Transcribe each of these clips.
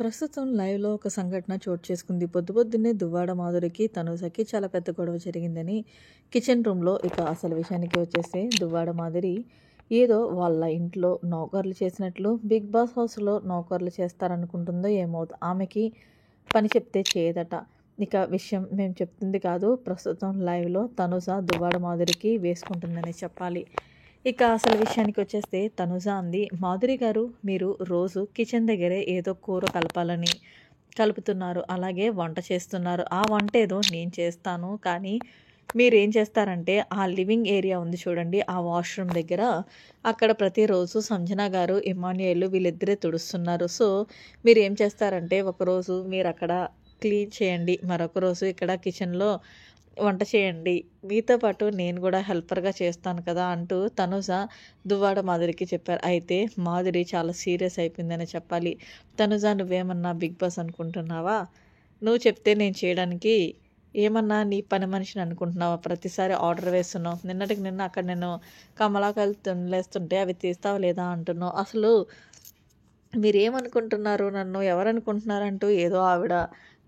ప్రస్తుతం లైవ్‌లో ఒక సంఘటన చోటు చేసుకుంది. పొద్దున్నే దువ్వాడ మాధురికి, తనూజకి చాలా పెద్ద గొడవ జరిగిందని కిచెన్ రూమ్‌లో ఇక అసలు విషయానికి వచ్చేస్తే దువ్వాడ మాధురి ఏదో వాళ్ళ ఇంట్లో నౌకర్లు చేసినట్లు 'బిగ్ బాస్' హౌస్‌లో నౌకర్లు చేస్తారనుకుంటుందో ఏమో ఆమెకి పని చెప్తే చేయదట. ఇక విషయం మేము చెప్తుంది కాదు, ప్రస్తుతం లైవ్‌లో తనూజ దువ్వాడ మాధురికి వేసుకుంటుందనే చెప్పాలి. ఇక అసలు విషయానికి వచ్చేస్తే తనుజ అంది, మాధురి గారు మీరు రోజు కిచెన్ దగ్గరే ఏదో కూర కలుపుతున్నారు, అలాగే వంట చేస్తున్నారు. ఆ వంట ఏదో నేను చేస్తాను, కానీ మీరేం చేస్తారంటే ఆ లివింగ్ ఏరియా ఉంది చూడండి, ఆ వాష్రూమ్ దగ్గర అక్కడ ప్రతిరోజు సంజన గారు, ఇమాన్యుయల్ వీళ్ళిద్దరే తుడుస్తున్నారు. సో మీరు ఏం చేస్తారంటే ఒకరోజు మీరు అక్కడ క్లీన్ చేయండి, మరొక రోజు ఇక్కడ కిచెన్లో వంట చేయండి, మీతో పాటు నేను కూడా హెల్పర్గా చేస్తాను కదా అంటూ తనుజ దువ్వాడ మాధురికి చెప్పారు. అయితే మాధురి చాలా సీరియస్ అయిపోయిందని చెప్పాలి. తనుజ నువ్వేమన్నా బిగ్ బాస్ అనుకుంటున్నావా? నువ్వు చెప్తే నేను చేయడానికి ఏమన్నా నీ పని మనిషిని అనుకుంటున్నావా? ప్రతిసారి ఆర్డర్ వేస్తున్నావు, నిన్నటికి నిన్న అక్కడ నేను కమలాకాయలు తినలేస్తుంటే అవి తీస్తావా లేదా అంటున్నావు. అసలు మీరేమనుకుంటున్నారు, నన్ను ఎవరనుకుంటున్నారంటూ ఏదో ఆవిడ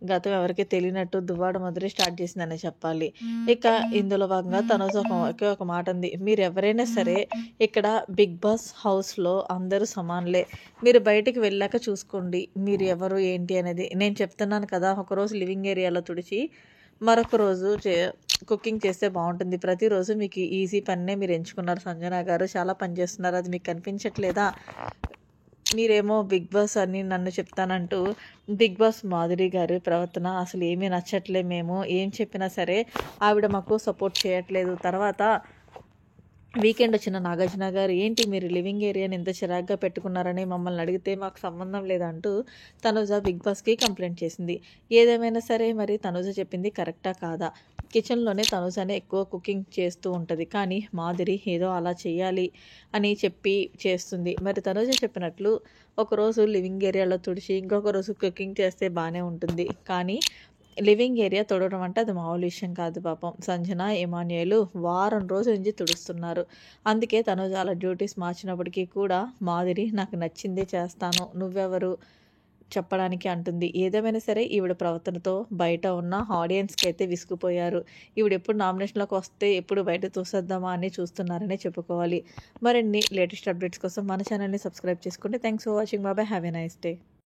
గతం ఎవరికీ తెలియనట్టు దువ్వాడ మాధురి స్టార్ట్ చేసిందనే చెప్పాలి. ఇక ఇందులో భాగంగా తనుజ ఒకే ఒక మాట ఉంది, మీరెవరైనా సరే ఇక్కడ బిగ్ బాస్ హౌస్లో అందరూ సమానులే, మీరు బయటికి వెళ్ళాక చూసుకోండి మీరు ఎవరు ఏంటి అనేది. నేను చెప్తున్నాను కదా, ఒకరోజు లివింగ్ ఏరియాలో తుడిచి మరొక రోజు కుకింగ్ చేస్తే బాగుంటుంది. ప్రతిరోజు మీకు ఈజీ పన్నే మీరు ఎంచుకున్నారు. సంజన గారు చాలా పని చేస్తున్నారు, అది మీకు కనిపించట్లేదా? మీరేమో బిగ్ బాస్ అని నన్ను చెప్తానంటూ బిగ్ బాస్ మాధురి గారి ప్రవర్తన అసలు ఏమీ నచ్చట్లే, మేము ఏం చెప్పినా సరే ఆవిడ మాకు సపోర్ట్ చేయట్లేదు. తర్వాత వీకెండ్ వచ్చిన నాగార్జున గారు ఏంటి మీరు లివింగ్ ఏరియాని ఎంత చిరాగ్గా పెట్టుకున్నారని మమ్మల్ని అడిగితే మాకు సంబంధం లేదంటూ తనుజ బిగ్ బాస్కి కంప్లైంట్ చేసింది. ఏదేమైనా సరే మరి తనుజ చెప్పింది కరెక్టా కాదా? కిచెన్లోనే తనుజనే ఎక్కువ కుకింగ్ చేస్తూ ఉంటుంది, కానీ మాధురి ఏదో అలా చేయాలి అని చెప్పి చేస్తుంది. మరి తనుజ చెప్పినట్లు ఒకరోజు లివింగ్ ఏరియాలో తుడిచి ఇంకొక రోజు కుకింగ్ చేస్తే బాగానే ఉంటుంది, కానీ లివింగ్ ఏరియా తుడవడం అంటే అది మామూలు విషయం కాదు. పాపం సంజన, ఇమాన్యుయల్ వారం రోజుల నుంచి తుడుస్తున్నారు. అందుకే తనుజ అలా డ్యూటీస్ మార్చినప్పటికీ కూడా మాధురి నాకు నచ్చిందే చేస్తాను, నువ్వెవరు చెప్పడానికి అంటుంది. ఏదేమైనా సరే ఈవిడ ప్రవర్తనతో బయట ఉన్న ఆడియన్స్కి అయితే విసిగిపోయారు. ఈవిడ ఎప్పుడు నామినేషన్లోకి వస్తే ఎప్పుడు బయట తోసేద్దామా అని చూస్తున్నారనే చెప్పుకోవాలి. మరిన్ని లేటెస్ట్ అప్డేట్స్ కోసం మన ఛానల్ని సబ్స్క్రైబ్ చేసుకోండి. Thanks for watching. బాబాయ్, హ్యావ్ ఎ నైస్ డే.